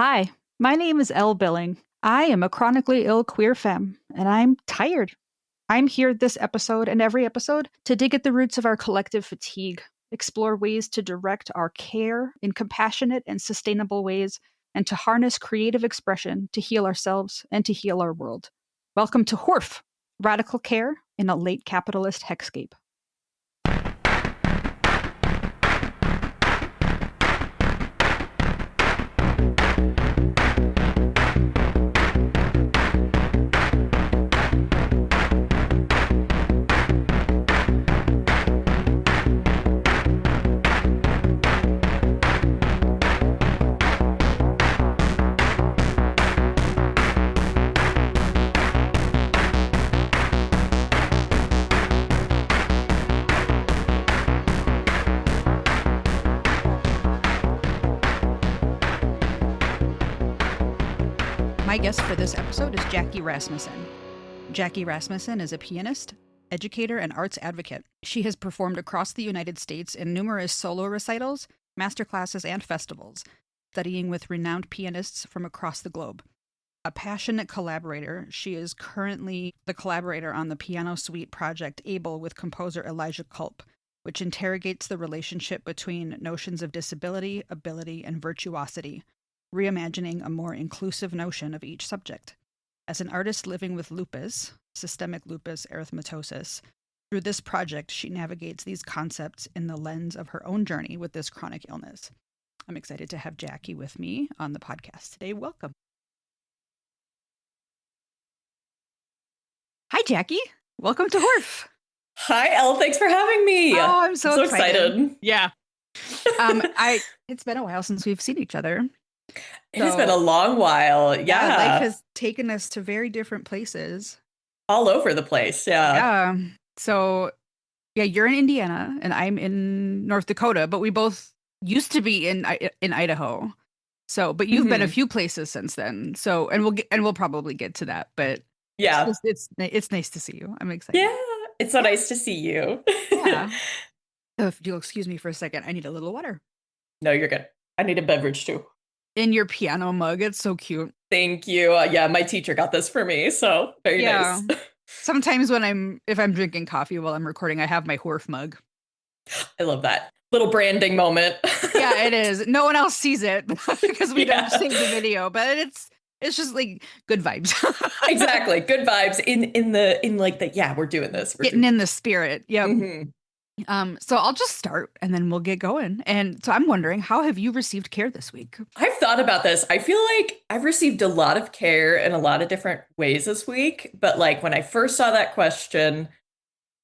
Hi, my name is Elle Billing. I am a chronically ill queer femme, and I'm tired. I'm here this episode and every episode to dig at the roots of our collective fatigue, explore ways to direct our care in compassionate and sustainable ways, and to harness creative expression to heal ourselves and to heal our world. Welcome to Hoorf, Radical Care in a Late Capitalist Hexscape. My guest for this episode is Jaci Rasmussen. Jaci Rasmussen is a pianist, educator, and arts advocate. She has performed across the United States in numerous solo recitals, masterclasses, and festivals, studying with renowned pianists from across the globe. A passionate collaborator, she is currently the collaborator on the piano suite project Able with composer Elijah Culp, which interrogates the relationship between notions of disability, ability, and virtuosity, reimagining a more inclusive notion of each subject. As an artist living with lupus, systemic lupus erythematosus, through this project, she navigates these concepts in the lens of her own journey with this chronic illness. I'm excited to have Jaci with me on the podcast today. Welcome. Hi, Jaci. Welcome to Hoorf. Hi, Elle. Thanks for having me. Oh, I'm so excited. Yeah. It's been a while since we've seen each other. It has been a long while. Yeah. Life has taken us to very different places. All over the place. Yeah. So, you're in Indiana and I'm in North Dakota, but we both used to be in Idaho. So, but you've been a few places since then. So, and we'll probably get to that, but yeah, it's nice to see you. I'm excited. Yeah, it's so nice to see you. Yeah. If you'll excuse me for a second, I need a little water. No, you're good. I need a beverage too. In your piano mug, it's so cute. Thank you. Yeah, my teacher got this for me, so very nice. Sometimes if I'm drinking coffee while I'm recording, I have my Hoorf mug. I love that little branding moment. Yeah, it is. No one else sees it because we don't save the video, but it's just like good vibes. Exactly, good vibes we're doing this. We're getting in the spirit. Yep. So I'll just start and then we'll get going. And so I'm wondering, how have you received care this week? I've thought about this. I feel like I've received a lot of care in a lot of different ways this week. But like when I first saw that question,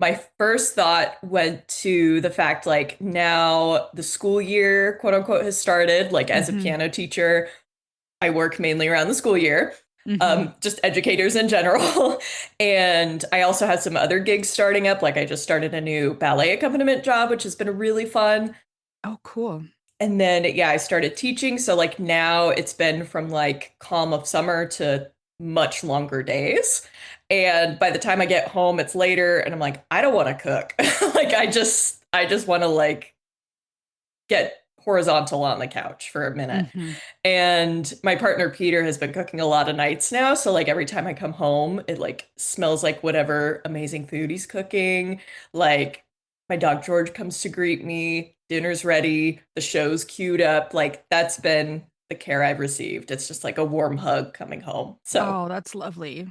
my first thought went to the fact like now the school year, quote unquote, has started. Like as a piano teacher, I work mainly around the school year. Just educators in general. And I also have some other gigs starting up. Like I just started a new ballet accompaniment job, which has been really fun. Oh, cool. And then, I started teaching. So like now it's been from like calm of summer to much longer days. And by the time I get home, it's later and I'm like, I don't want to cook. Like I just want to like get horizontal on the couch for a minute. And my partner Peter has been cooking a lot of nights now, so like every time I come home it like smells like whatever amazing food he's cooking. Like my dog George comes to greet me, dinner's ready, the show's queued up. Like that's been the care I've received. It's just like a warm hug coming home. So that's lovely.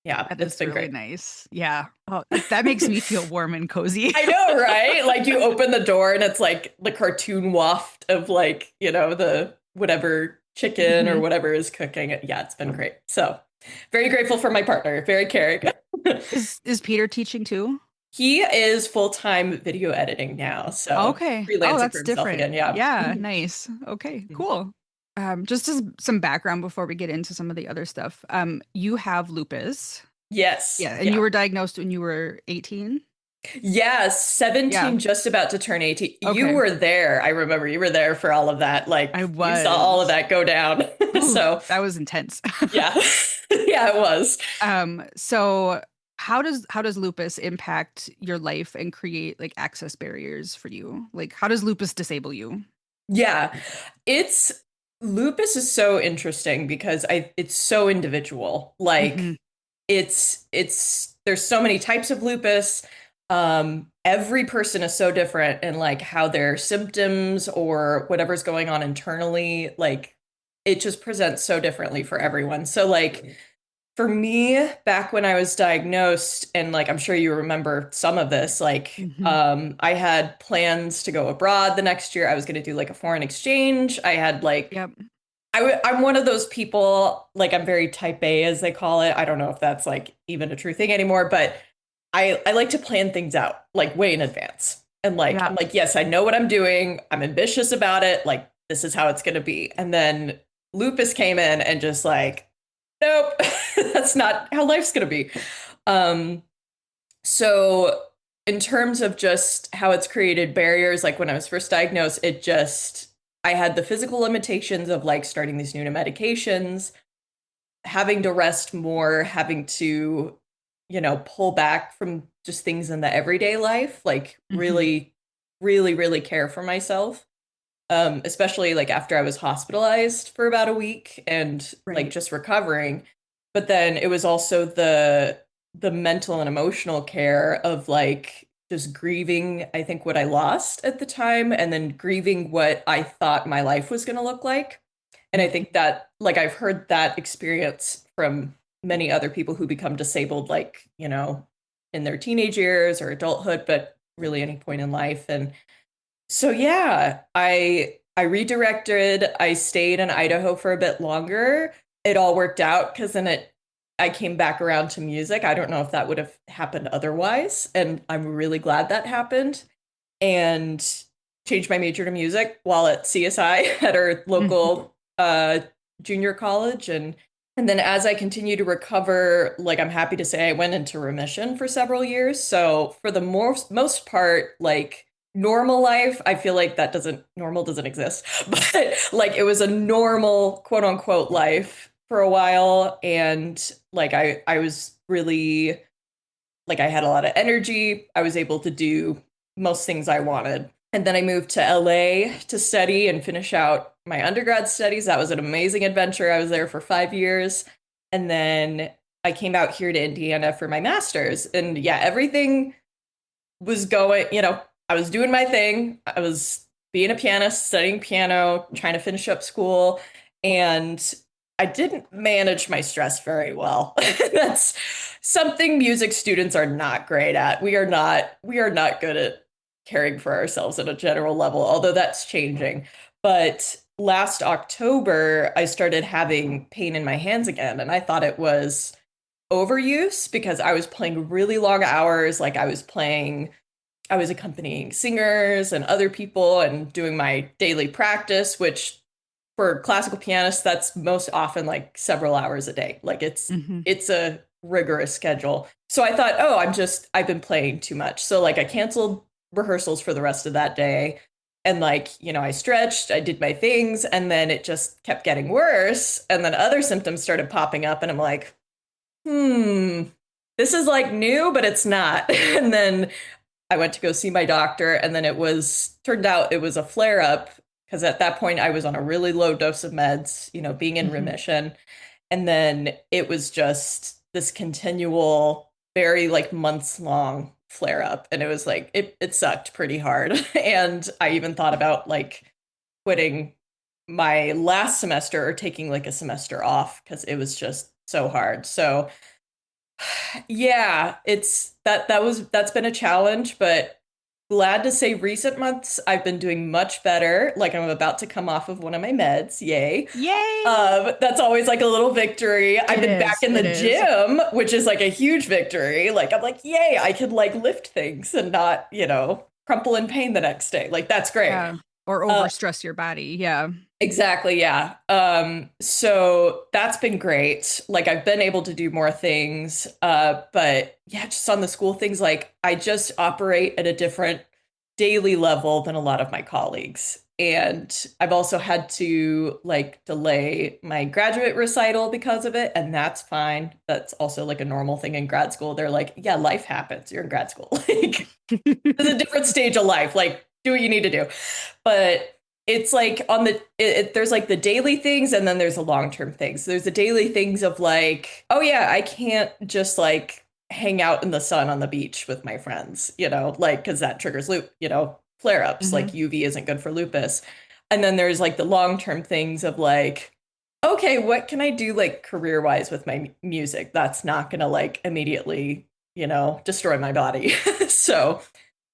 Yeah, it's been really great. Nice. Yeah. Oh, that makes me feel warm and cozy. I know, right? Like you open the door and it's like the cartoon waft of like, the whatever chicken or whatever is cooking. Yeah, it's been great. So very grateful for my partner. Very caring. Is Peter teaching too? He is full-time video editing now. So okay. Freelancing that's for himself different. Again. Yeah. Yeah. Nice. Okay, cool. Just as some background before we get into some of the other stuff. You have lupus. Yes. Yeah. And you were diagnosed when you were 18? Yeah, 17, just about to turn 18. Okay. You were there. I remember you were there for all of that. Like I was. You saw all of that go down. Ooh, so that was intense. Yeah. Yeah, it was. So how does lupus impact your life and create like access barriers for you? Like how does lupus disable you? Yeah, it's Lupus is so interesting because it's so individual. Hmm. Like it's there's so many types of lupus. Every person is so different and like how their symptoms or whatever's going on internally, like it just presents so differently for everyone. So like for me, back when I was diagnosed, and like I'm sure you remember some of this, like Hmm. I had plans to go abroad the next year. I was going to do like a foreign exchange. I had like Yep. I'm one of those people, like I'm very type A as they call it. I don't know if that's like even a true thing anymore, but I like to plan things out like way in advance. And like Yeah. I'm like, yes, I know what I'm doing. I'm ambitious about it. Like this is how it's going to be. And then lupus came in and just like, nope, that's not how life's going to be. Um, so in terms of just how it's created barriers, like when I was first diagnosed, I had the physical limitations of like starting these new medications, having to rest more, having to, pull back from just things in the everyday life, like Hmm. really, really, really care for myself. Especially like after I was hospitalized for about a week and like Right. just recovering. But then it was also the mental and emotional care of like just grieving, I think, what I lost at the time, and then grieving what I thought my life was going to look like. And I think that like I've heard that experience from many other people who become disabled, like, in their teenage years or adulthood, but really any point in life. And so yeah, I redirected. I stayed in Idaho for a bit longer. It all worked out because then it I came back around to music. I don't know if that would have happened otherwise, and I'm really glad that happened. And changed my major to music while at CSI at our Hmm. local junior college, and then as I continue to recover, like I'm happy to say I went into remission for several years. So for the most part, like normal life, I feel like that doesn't normal doesn't exist. But like it was a normal quote unquote life for a while. And like I was really like I had a lot of energy. I was able to do most things I wanted. And then I moved to LA to study and finish out my undergrad studies. That was an amazing adventure. I was there for 5 years. And then I came out here to Indiana for my master's. And yeah, everything was going, I was doing my thing. I was being a pianist, studying piano, trying to finish up school. And I didn't manage my stress very well. That's something music students are not great at. We are not good at caring for ourselves at a general level, although that's changing. But last October, I started having pain in my hands again, and I thought it was overuse because I was playing really long hours. Like I was accompanying singers and other people and doing my daily practice, which for classical pianists, that's most often like several hours a day. Like Hmm. it's a rigorous schedule. So I thought, oh, I've been playing too much. So like I canceled rehearsals for the rest of that day. And like, I stretched, I did my things, and then it just kept getting worse. And then other symptoms started popping up, and I'm like, this is like new, but it's not. And then I went to go see my doctor, and then turned out it was a flare up because at that point I was on a really low dose of meds, being in Hmm. remission. And then it was just this continual, very like months long flare up. And it was like, it sucked pretty hard. And I even thought about like quitting my last semester or taking like a semester off because it was just so hard. So yeah, that's been a challenge, but glad to say recent months I've been doing much better. Like I'm about to come off of one of my meds. Yay. Yay! That's always like a little victory. I've It been back is. in the It is. gym, which is like a huge victory. Like I'm like, yay, I could like lift things and not, crumple in pain the next day. Like that's great. Yeah. Or Uh, overstress your body. Yeah. Exactly, yeah. So that's been great. Like I've been able to do more things. But yeah, just on the school things, like I just operate at a different daily level than a lot of my colleagues. And I've also had to like delay my graduate recital because of it, and that's fine. That's also like a normal thing in grad school. They're like, yeah, life happens. You're in grad school. Like it's a different stage of life. Like do what you need to do. But it's like on there's like the daily things and then there's the long-term things. There's the daily things of like, oh yeah, I can't just like hang out in the sun on the beach with my friends, like because that triggers flare-ups, like Hmm. UV isn't good for lupus. And then there's like the long-term things of like, okay, what can I do like career-wise with my music that's not gonna like immediately, destroy my body. So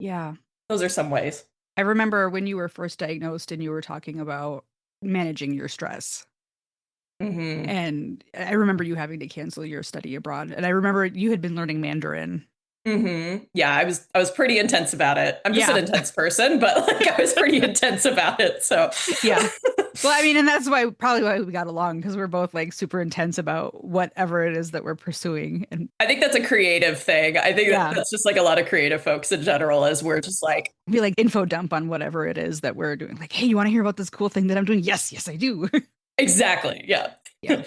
Yeah. those are some ways. I remember when you were first diagnosed and you were talking about managing your stress. Hmm. And I remember you having to cancel your study abroad. And I remember you had been learning Mandarin. Yeah, I was pretty intense about it. I'm just an Yeah. intense person, but like I was pretty intense about it. So Yeah. Well, I mean, and that's probably why we got along because we're both like super intense about whatever it is that we're pursuing. And I think that's a creative thing. I think yeah, that's just like a lot of creative folks in general, is we're just like, we like info dump on whatever it is that we're doing. Like, hey, you want to hear about this cool thing that I'm doing? Yes, yes, I do. exactly. Yeah. Yeah.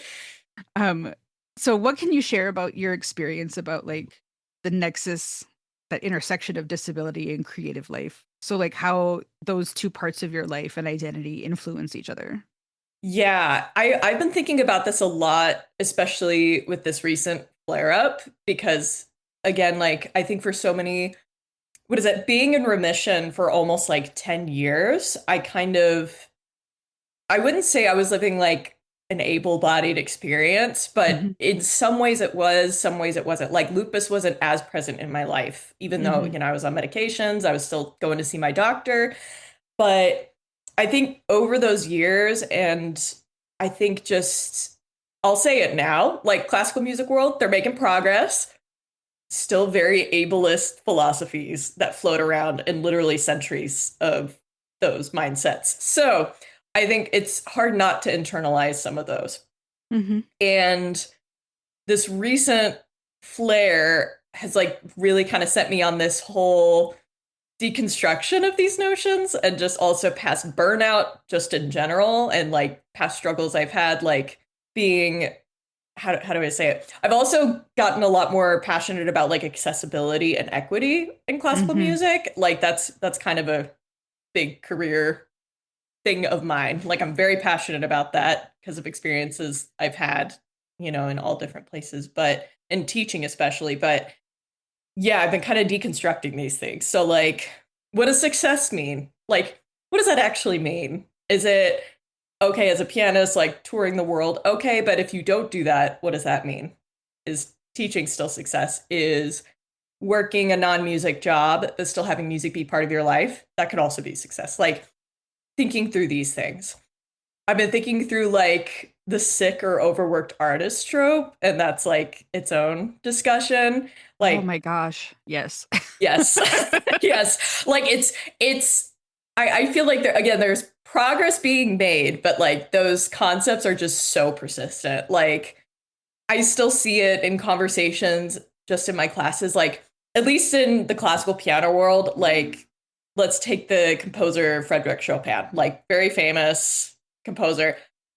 Um, so what can you share about your experience about like the nexus, that intersection of disability and creative life? So like how those two parts of your life and identity influence each other. Yeah, I've been thinking about this a lot, especially with this recent flare up, because again, like I think for so many, what is it, being in remission for almost like 10 years, I wouldn't say I was living like an able-bodied experience, but Hmm. in some ways it was, some ways it wasn't. Like lupus wasn't as present in my life, even though, Hmm. I was on medications, I was still going to see my doctor. But I think over those years, and I think just, I'll say it now, like classical music world, they're making progress. Still very ableist philosophies that float around and literally centuries of those mindsets. So I think it's hard not to internalize some of those. Hmm. And this recent flare has like really kind of set me on this whole deconstruction of these notions, and just also past burnout just in general, and like past struggles I've had, like being, how do I say it? I've also gotten a lot more passionate about like accessibility and equity in classical Hmm. music. Like that's kind of a big career thing of mine. Like I'm very passionate about that because of experiences I've had, in all different places, but in teaching especially. But yeah, I've been kind of deconstructing these things. So like, what does success mean? Like, what does that actually mean? Is it okay as a pianist, like touring the world? Okay, but if you don't do that, what does that mean? Is teaching still success? Is working a non-music job but still having music be part of your life? That could also be success. Like thinking through these things. I've been thinking through like the sick or overworked artist trope, and that's like its own discussion. Oh Like, my gosh. Yes. yes, yes, like I feel like there's progress being made, but like those concepts are just so persistent. Like, I still see it in conversations just in my classes, like at least in the classical piano world, like let's take the composer Frederick Chopin, like very famous composer.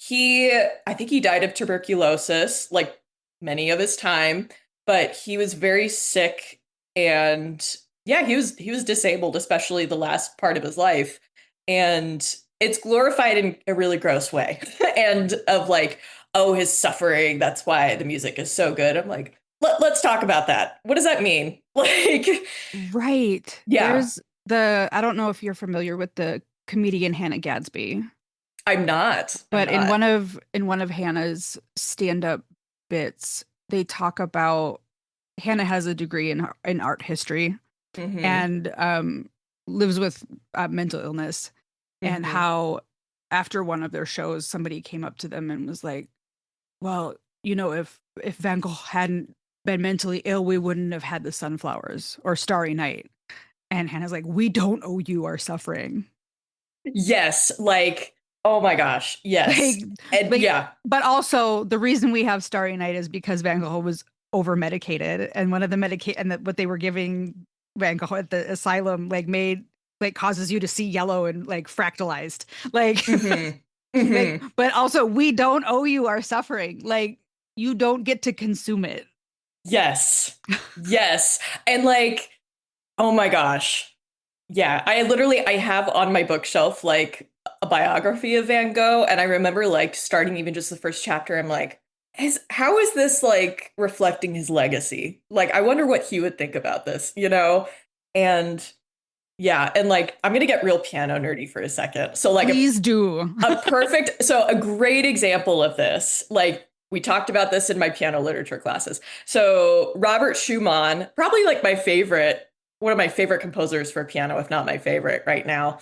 I think he died of tuberculosis, like many of his time, but he was very sick, and yeah, he was disabled, especially the last part of his life. And it's glorified in a really gross way. And of like, oh, his suffering, that's why the music is so good. I'm like, let's talk about that. What does that mean? Like, Right. yeah, There's I don't know if you're familiar with the comedian Hannah Gadsby, I'm not. I'm but not. in one of Hannah's stand-up bits, they talk about Hannah has a degree in art history Hmm. and lives with mental illness, and Hmm. how after one of their shows somebody came up to them and was like, well, if Van Gogh hadn't been mentally ill, we wouldn't have had the sunflowers or Starry Night. And Hannah's like, we don't owe you our suffering. Yes, like, oh my gosh, yes. Like, And like, yeah. but also the reason we have Starry Night is because Van Gogh was over medicated, and one of the what they were giving Van Gogh at the asylum causes you to see yellow and like fractalized. Like, Hmm. like, Hmm. but also we don't owe you our suffering. Like, you don't get to consume it. Yes. Yes. And like, oh my gosh. Yeah, I have on my bookshelf like a biography of Van Gogh, and I remember like starting even just the first chapter, I'm like, how is this like reflecting his legacy? Like, I wonder what he would think about this, you know? And yeah, and like I'm gonna get real piano nerdy for a second. So like Please do. a great example of this, like we talked about this in my piano literature classes. So Robert Schumann, probably like one of my favorite composers for piano, if not my favorite right now.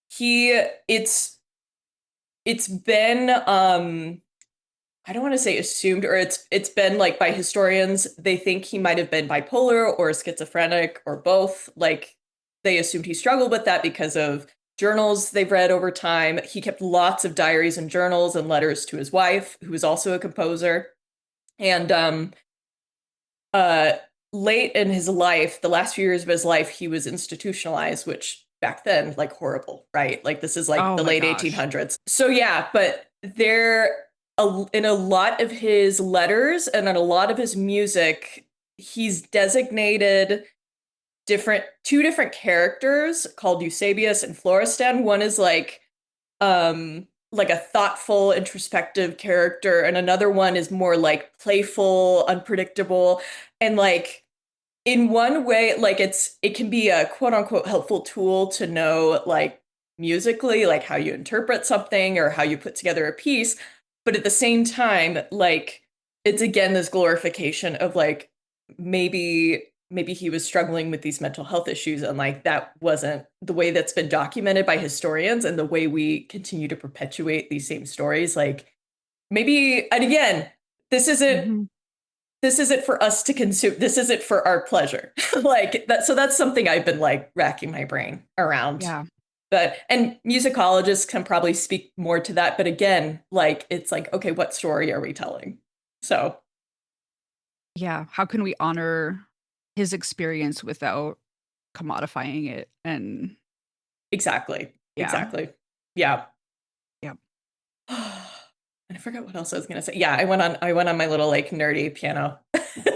He it's been I don't want to say assumed, or it's been like by historians, they think he might have been bipolar or schizophrenic or both. Like they assumed he struggled with that because of journals they've read over time. He kept lots of diaries and journals and letters to his wife, who was also a composer. And uh late in his life, the last few years of his life, he was institutionalized, which back then, like horrible, right? Like this is like Oh the my late gosh. 1800s. So yeah, but in a lot of his letters and in a lot of his music, he's designated two different characters called Eusebius and Florestan. One is like a thoughtful, introspective character, and another one is more like playful, unpredictable, and like in one way, like it can be a quote unquote helpful tool to know like musically, like how you interpret something or how you put together a piece. But at the same time, like it's again this glorification of like maybe he was struggling with these mental health issues, and like that wasn't the way that's been documented by historians, and the way we continue to perpetuate these same stories. Like maybe, and again, this isn't Hmm. this isn't for us to consume. This isn't for our pleasure. Like that. So that's something I've been like racking my brain around. Yeah. But and musicologists can probably speak more to that. But again, like it's like, okay, what story are we telling? So Yeah. How can we honor his experience without commodifying it? And exactly. yeah. Exactly. Yeah. Yeah. And I forgot what else I was gonna say. Yeah, I went on my little like nerdy piano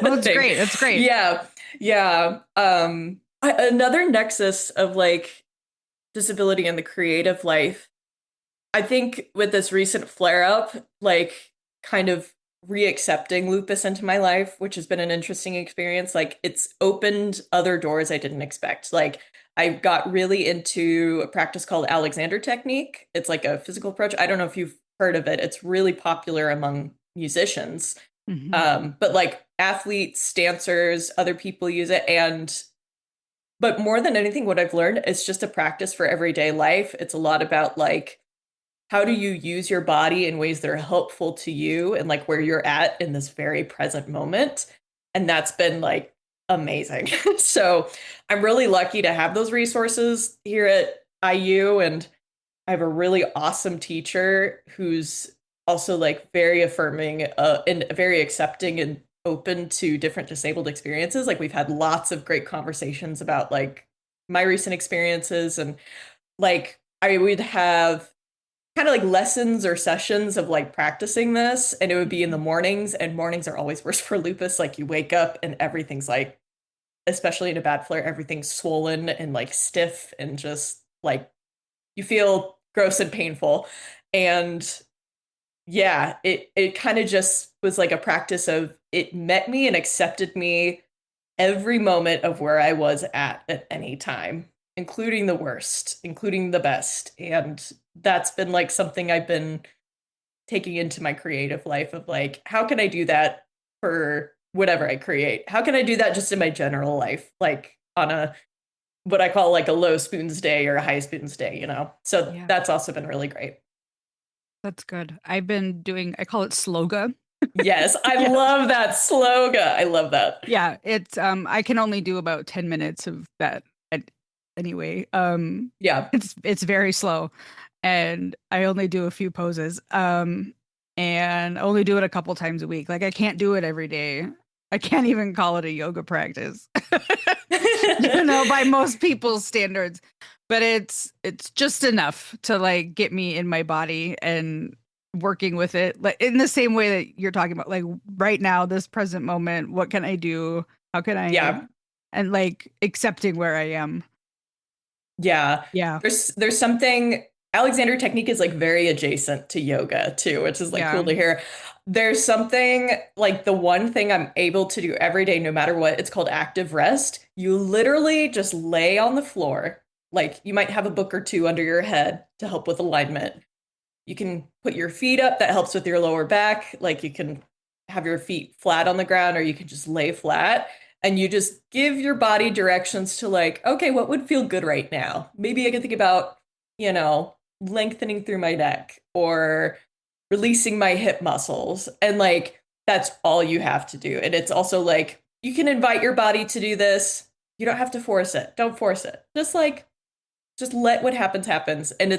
Well, it's thing. great. It's great. Yeah. Yeah. Another nexus of like disability in the creative life, I think with this recent flare up, like kind of reaccepting lupus into my life, which has been an interesting experience. Like it's opened other doors I didn't expect. Like I got really into a practice called Alexander technique. It's like a physical approach. I don't know if you've heard of it. It's really popular among musicians. Hmm. But like athletes, dancers, other people use it. And but more than anything, what I've learned is just a practice for everyday life. It's a lot about like how do you use your body in ways that are helpful to you and like where you're at in this very present moment. And that's been like amazing. So I'm really lucky to have those resources here at IU. And I have a really awesome teacher who's also like very affirming and very accepting and open to different disabled experiences. Like we've had lots of great conversations about like my recent experiences, and like I would have kind of like lessons or sessions of like practicing this, and it would be in the mornings, and mornings are always worse for lupus. Like you wake up and everything's like, especially in a bad flare, everything's swollen and like stiff and just like you feel gross and painful. And yeah, it kind of just was like a practice of it met me and accepted me every moment of where I was at any time, including the worst, including the best. And that's been like something I've been taking into my creative life of like, how can I do that for whatever I create? How can I do that just in my general life? Like on a what I call like a low spoons day or a high spoons day, you know? So Yeah. that's also been really great. That's good. I've been doing, I call it sloga. Yes, I Yeah. love that slogan. I love that. Yeah. It's, I can only do about 10 minutes of that anyway. Yeah. It's very slow and I only do a few poses. And I only do it a couple times a week. Like I can't do it every day. I can't even call it a yoga practice. By most people's standards. But it's just enough to like get me in my body and working with it. Like in the same way that you're talking about, like right now, this present moment, what can I do? How can I Yeah. and like accepting where I am. Yeah. Yeah. There's something Alexander technique is like very adjacent to yoga too, which is like Yeah. cool to hear. There's something like the one thing I'm able to do every day, no matter what, it's called active rest. You literally just lay on the floor. Like you might have a book or two under your head to help with alignment. You can put your feet up, that helps with your lower back. Like you can have your feet flat on the ground, or you can just lay flat. And you just give your body directions to like, okay, what would feel good right now? Maybe I can think about, lengthening through my neck or releasing my hip muscles. And like, that's all you have to do. And it's also like, you can invite your body to do this. You don't have to force it. Don't force it. Just let what happens happens. And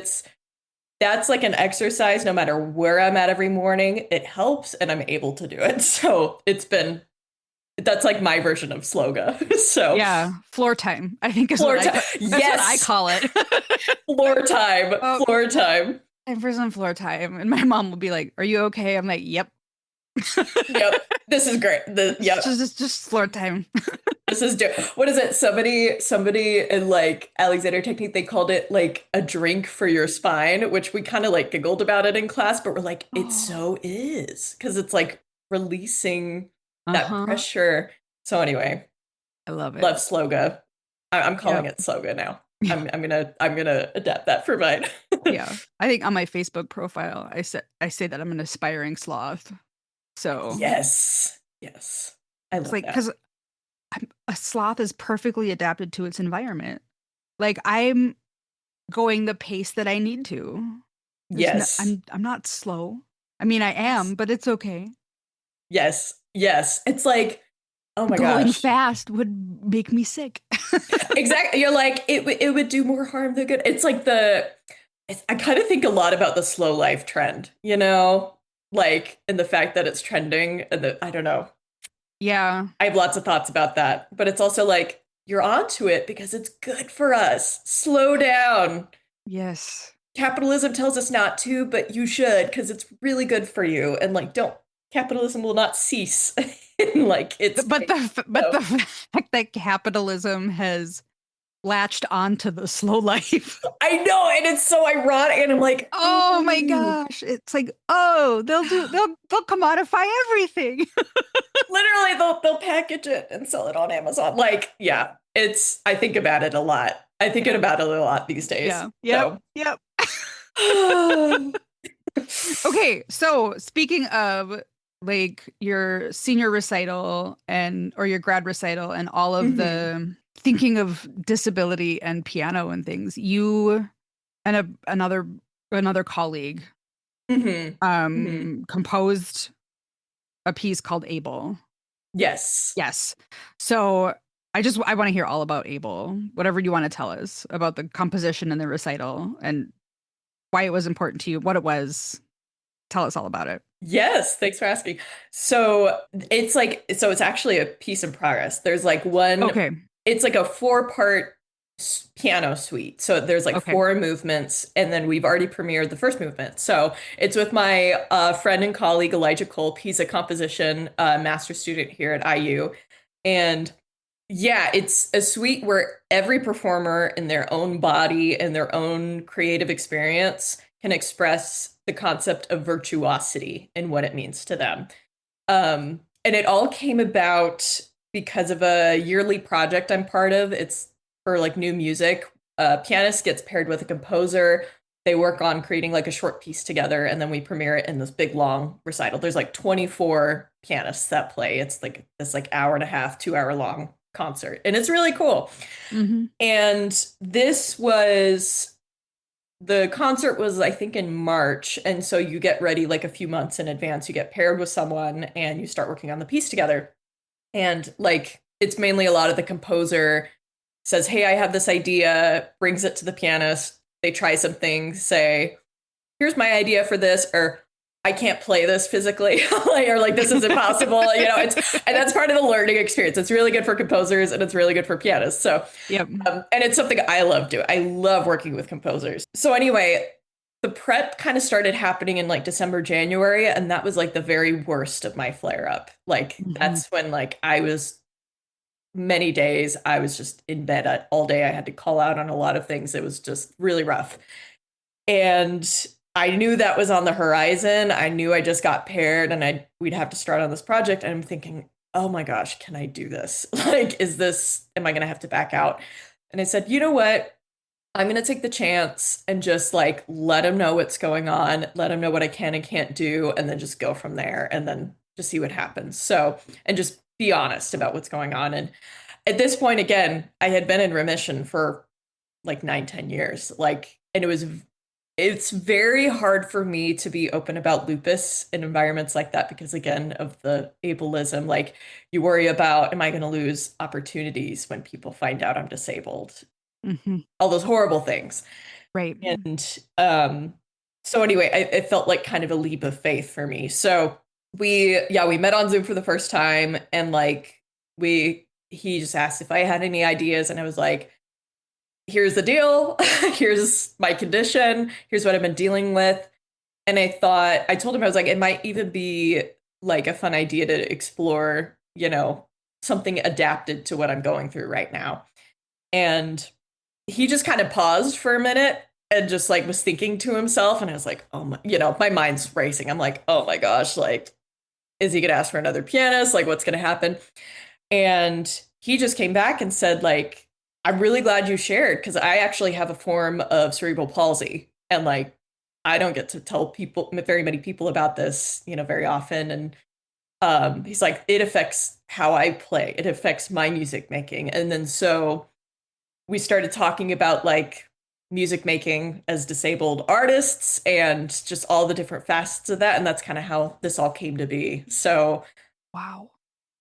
that's like an exercise no matter where I'm at every morning. It helps and I'm able to do it. So that's like my version of sloga. So Yeah, floor time, I think is floor what I time. that's what I Yes. call it. Floor time. Oh, Floor time. time for some floor time. And my mom will be like, "Are you okay?" I'm like, "Yep." Yep. This is great. Yep. Just floor time. This is what is it? Somebody in like Alexander technique, they called it like a drink for your spine, which we kind of like giggled about it in class, but we're like, it Oh, so is because it's like releasing that uh-huh. pressure. So anyway, I love love it. sloga. I'm calling Yep. it sloga now. Yeah. I'm gonna adapt that for mine. Yeah. I think on my Facebook profile, I say that I'm an aspiring sloth. So Yes. Yes. I it's love like that. because a sloth is perfectly adapted to its environment. Like I'm going the pace that I need to. Yes. I'm not slow. I mean, I Yes. am, but it's okay. Yes. Yes. It's like, oh my Going gosh. fast would make me sick. Exactly. You're like, it would do more harm than good. It's like I kind of think a lot about the slow life trend, like, and the fact that it's trending and I don't know. Yeah. I have lots of thoughts about that, but it's also like, you're onto it because it's good for us. Slow down. Yes. Capitalism tells us not to, but you should because it's really good for you. And like, capitalism will not cease in like its pace. But So. the fact that capitalism has latched onto the slow life. I know, and it's so ironic, and I'm like, Oh my ooh. gosh. It's like, oh, they'll commodify everything. Literally, they'll package it and sell it on Amazon. Like, yeah, I think about it a lot. I think Yeah. about it a lot these days. Yeah. Yep. So, Yep. Okay, so speaking of like your senior recital and or your grad recital and all of hmm the thinking of disability and piano and things, you and another colleague hmm hmm composed a piece called Able. Yes. Yes. So I want to hear all about Able. Whatever you want to tell us about the composition and the recital and why it was important to you, what it was. Tell us all about it. Yes, thanks for asking. So it's actually a piece in progress. There's like Okay. it's like a four-part piano suite. So there's like Okay. four movements, and then we've already premiered the first movement. So it's with my friend and colleague Elijah Culp. He's a composition master student here at IU, and yeah, it's a suite where every performer in their own body and their own creative experience can express the concept of virtuosity and what it means to them. And it all came about because of a yearly project I'm part of. It's for like new music. A pianist gets paired with a composer. They work on creating like a short piece together, and then we premiere it in this big long recital. There's like 24 pianists that play. It's like this like hour and a half, 2 hour long concert, and it's really cool. Mm-hmm. And the concert was, I think, in March. And so you get ready like a few months in advance. You get paired with someone and you start working on the piece together. And like, it's mainly a lot of the composer says, hey, I have this idea, brings it to the pianist. They try some things, say, here's my idea for this, or I can't play this physically, or like this is impossible. And that's part of the learning experience. It's really good for composers and it's really good for pianists. So, Yep. and it's something I love doing. I love working with composers. So anyway, the prep kind of started happening in like December, January, and that was like the very worst of my flare up. Like Mm-hmm. that's when like I was many days I was just in bed all day. I had to call out on a lot of things. It was just really rough. And I knew that was on the horizon. I knew I just got paired and we'd have to start on this project. And I'm thinking, oh my gosh, can I do this? Like, am I going to have to back out? And I said, you know what? I'm going to take the chance and just like let him know what's going on, let him know what I can and can't do, and then just go from there and then just see what happens. So, and just be honest about what's going on. And at this point, again, I had been in remission for like 9, 10 years. Like, and it's very hard for me to be open about lupus in environments like that because, again, of the ableism. Like, you worry about, am I going to lose opportunities when people find out I'm disabled? Mm-hmm. All those horrible things. Right. And so anyway, it felt like kind of a leap of faith for me. So we met on Zoom for the first time, and like he just asked if I had any ideas, and I was like, here's the deal. Here's my condition. Here's what I've been dealing with. And I told him, I was like, it might even be like a fun idea to explore, something adapted to what I'm going through right now. And he just kind of paused for a minute and just like was thinking to himself. And I was like, oh my, my mind's racing. I'm like, oh my gosh, like, is he gonna ask for another pianist? Like, what's gonna happen? And he just came back and said, like, I'm really glad you shared because I actually have a form of cerebral palsy. And like, I don't get to tell very many people about this, very often. And he's like, it affects how I play, it affects my music making. And then so we started talking about like music making as disabled artists and just all the different facets of that. And that's kind of how this all came to be. So, Wow.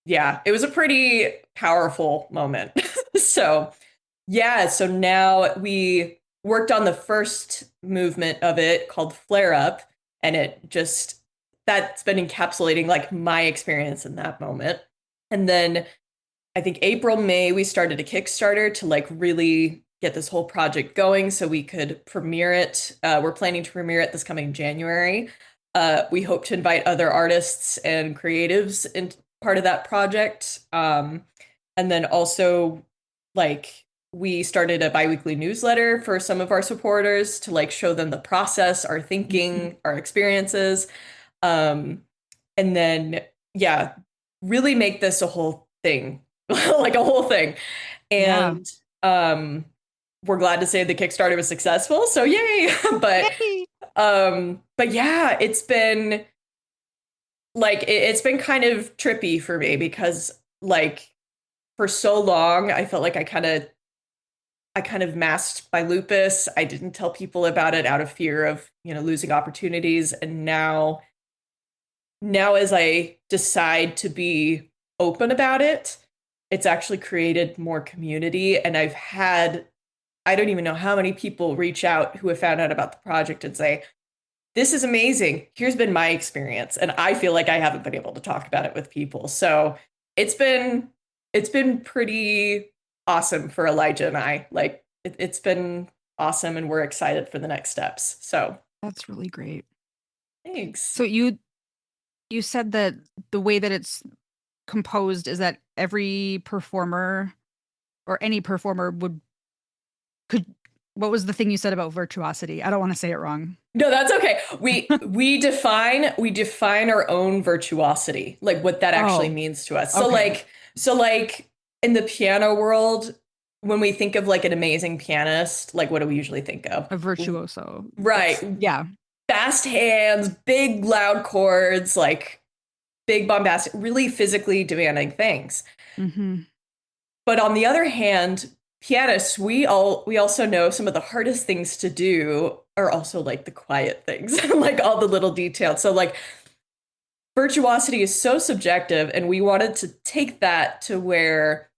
yeah, it was a pretty powerful moment. So, yeah, so now we worked on the first movement of it called Flare Up, and that's been encapsulating like my experience in that moment. And then I think April, May, we started a Kickstarter to like really get this whole project going so we could premiere it. We're planning to premiere it this coming January. We hope to invite other artists and creatives in part of that project. And then also, like, we started a biweekly newsletter for some of our supporters to like show them the process, our thinking, our experiences. Um, and then, yeah, really make this a whole thing, like a whole thing. Yeah. And we're glad to say the Kickstarter was successful. So yay. but Yay. but yeah, it's been like it's been kind of trippy for me because like for so long I felt like I kind of masked my lupus. I didn't tell people about it out of fear of, losing opportunities. And now as I decide to be open about it, it's actually created more community. And I don't even know how many people reach out who have found out about the project and say, this is amazing. Here's been my experience. And I feel like I haven't been able to talk about it with people. So it's been pretty awesome for Elijah and I. Like it's been awesome and we're excited for the next steps. So That's really great. thanks. So you said that the way that it's composed is that every performer or any performer could what was the thing you said about virtuosity? I don't want to say it wrong. No, that's okay. We define our own virtuosity, like what that actually Oh, means to us. okay. So like in the piano world, when we think of like an amazing pianist, like what do we usually think of? A virtuoso. Right. Yeah. Fast hands, big loud chords, like big bombastic, really physically demanding things. Mm-hmm. But on the other hand, pianists, we also know some of the hardest things to do are also like the quiet things, like all the little details. So like virtuosity is so subjective, and we wanted to take that to where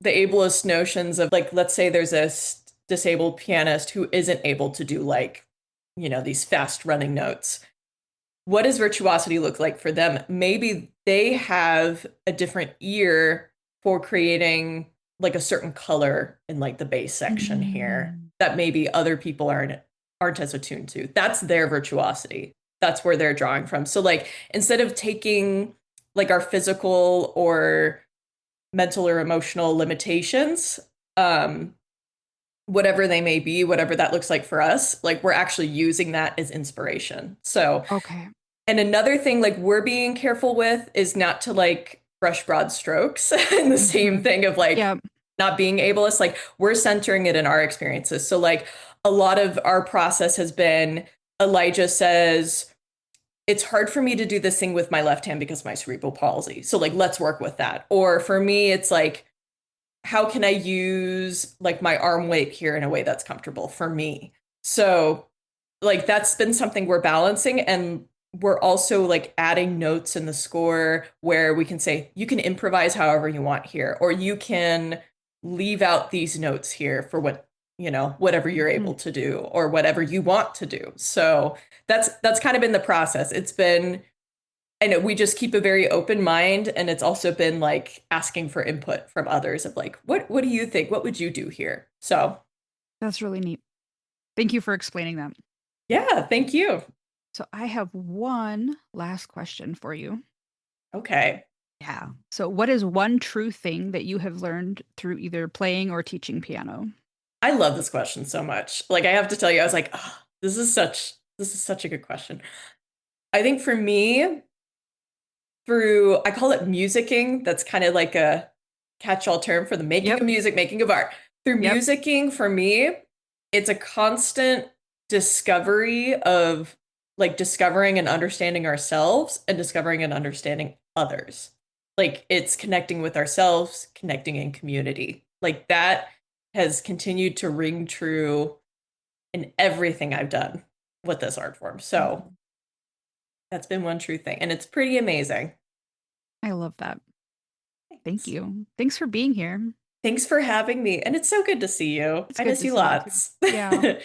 the ableist notions of like, let's say there's a disabled pianist who isn't able to do like, these fast running notes. What does virtuosity look like for them? Maybe they have a different ear for creating like a certain color in like the bass section here Mm. that maybe other people aren't as attuned to. That's their virtuosity. That's where they're drawing from. So like instead of taking like our physical or mental or emotional limitations, whatever they may be, whatever that looks like for us, like we're actually using that as inspiration. So, Okay. and another thing like we're being careful with is not to like brush broad strokes and the same Hmm. thing of like Yeah. not being ableist, like we're centering it in our experiences. So like a lot of our process has been Elijah says, it's hard for me to do this thing with my left hand because of my cerebral palsy. So like let's work with that. Or for me, it's like, how can I use like my arm weight here in a way that's comfortable for me? So like that's been something we're balancing, and we're also like adding notes in the score where we can say you can improvise however you want here, or you can leave out these notes here for what, whatever you're Hmm. able to do or whatever you want to do. So that's kind of been the process. It's been, I know we just keep a very open mind, and it's also been like asking for input from others of like, what do you think? What would you do here? So That's really neat. Thank you for explaining that. yeah, thank you. So I have one last question for you. Okay. Yeah. So what is one true thing that you have learned through either playing or teaching piano? I love this question so much. Like I have to tell you, I was like, oh, this is such a good question. I think for me, through I call it musicking, that's kind of like a catch-all term for the making Yep. of music, making of art. Through Yep. musicking, for me, it's a constant discovery of like discovering and understanding ourselves and discovering and understanding others. Like it's connecting with ourselves, connecting in community. Like that has continued to ring true in everything I've done with this art form. So Mhm. that's been one true thing. And it's pretty amazing. I love that. Thank Thanks. you. Thanks for being here. Thanks for having me. And it's so good to see you. It's I good miss to you see you too. lots. Yeah.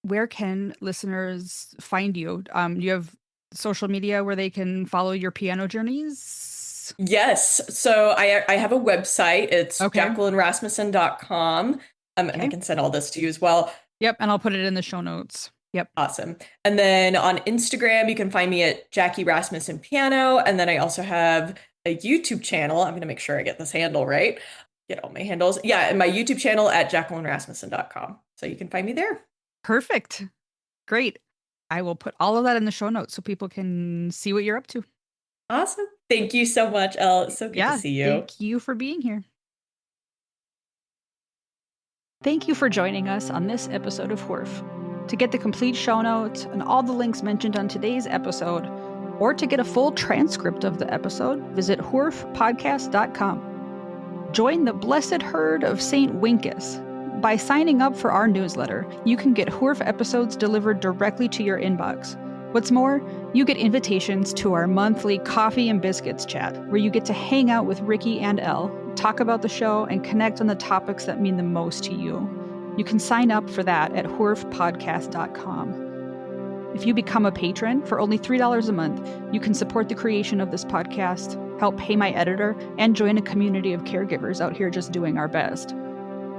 Where can listeners find you? Do you have social media where they can follow your piano journeys? Yes. So I have a website. It's Okay. jacquelinerasmussen.com. And I Okay. can send all this to you as well. Yep. And I'll put it in the show notes. Yep. Awesome. And then on Instagram, you can find me at Jaci Rasmussen Piano. And then I also have a YouTube channel. I'm going to make sure I get this handle right. Get all my handles. Yeah, and my YouTube channel at jacquelinerasmussen.com. So you can find me there. Perfect. Great. I will put all of that in the show notes so people can see what you're up to. Awesome. Thank you so much, Elle. It's so good to Yeah. see you. Thank you for being here. Thank you for joining us on this episode of Hoorf. To get the complete show notes and all the links mentioned on today's episode, or to get a full transcript of the episode, visit hoorfpodcast.com. Join the blessed herd of St. Winkus. By signing up for our newsletter, you can get Hoorf episodes delivered directly to your inbox. What's more, you get invitations to our monthly Coffee and Biscuits Chat, where you get to hang out with Ricki and Elle, talk about the show, and connect on the topics that mean the most to you. You can sign up for that at hoorfpodcast.com. If you become a patron for only $3 a month, you can support the creation of this podcast, help pay my editor, and join a community of caregivers out here just doing our best.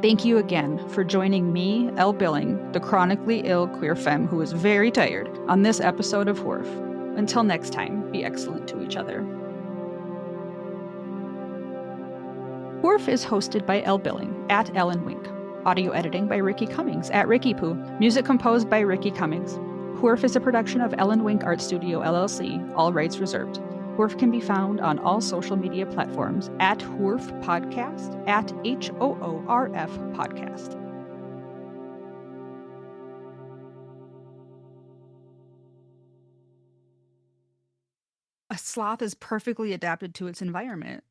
Thank you again for joining me, Elle Billing, the chronically ill queer femme who is very tired, on this episode of Hoorf. Until next time, be excellent to each other. Hoorf is hosted by Elle Billing at Elle and Wink. Audio editing by Ricky Cummings at Ricky Poo. Music composed by Ricky Cummings. Hoorf is a production of Elle and Wink Art Studio LLC, all rights reserved. Hoorf can be found on all social media platforms at Hoorf Podcast, at HOORF Podcast. A sloth is perfectly adapted to its environment.